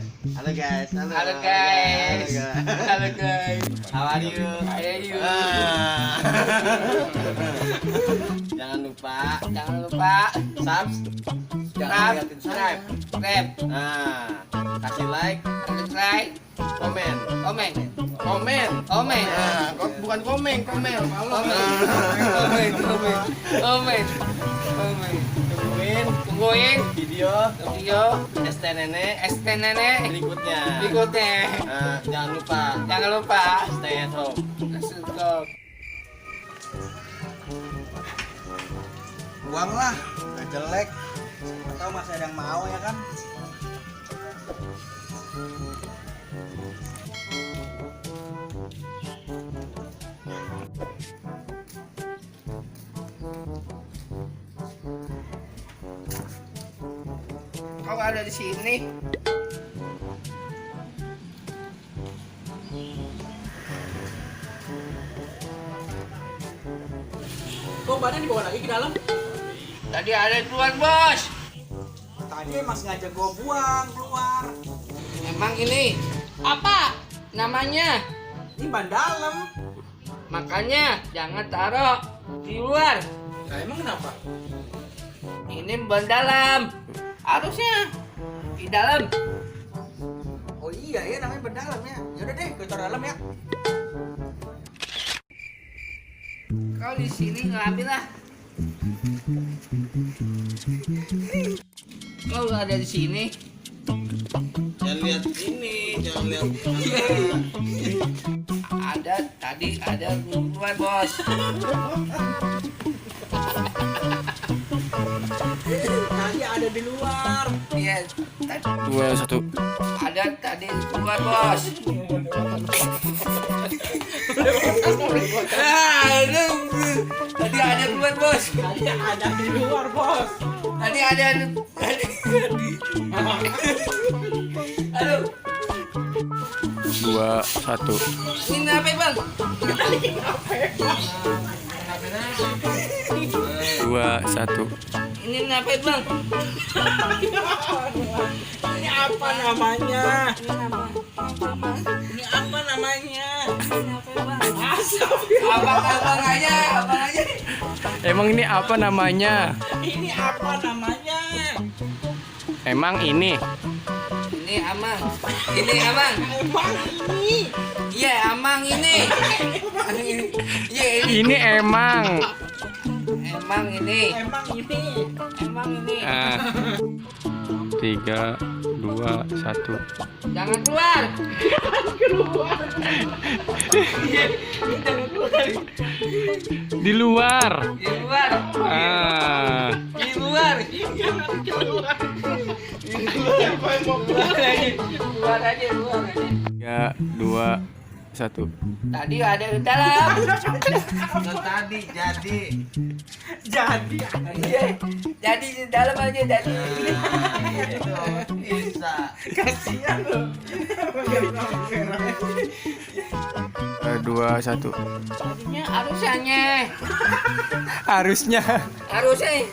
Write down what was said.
Halo guys, Halo guys. Halo guys. How are you? How are you? Jangan lupa subscribe. Kasih like, Subscribe, komen. komen. Bukan komen. Tungguin Video ST Nenek berikutnya. Jangan lupa stay at home. Stop. Buang lah, nggak jelek. Atau masih ada yang mau ya kan? Kau ada di sini. Kok badan dibawa lagi ke dalam? Tadi ada keluar bos. Tadi emang sengaja gua buang keluar. Emang ini apa namanya? Ini ban dalam. Makanya jangan taruh di luar. Nah, emang kenapa? Ini ban dalam. Harusnya di dalam. Oh iya ya, namanya ban dalam ya. Yaudah deh, gue taruh dalam ya. Kau di sini ngambil lah. Kau ada di sini. Jangan lihat ini, jangan lihat. Tadi ada keluar bos. Tadi ada di luar. Iya. Tadi 2, 1. ada tadi keluar bos. Tadi ada keluar bos. Tadi ada di luar, bos. Tadi ada. Aduh, 2, 1. ini apa bang? 2, 1. Ini apa bang? Ini apa namanya? Ini apa namanya? Abang aja. Emang ini apa namanya? Ini apa namanya? Emang ini. Ini amang. Ini amang. Emang ini. Iya amang ini. Iya Ini emang. emang ini. Emang ini. Emang ini. 3, 2, 1. Jangan keluar. Di luar. Di luar. Ah. Di luar. Keluar aja. 3, 2, 1. Tadi ada di dalam. Tadi jadi. Iya. Jadi di dalam aja jadi. Itu bisa. Kasihan loh. 2, 1. Tadinya harusnya. Harusnya. Harusnya.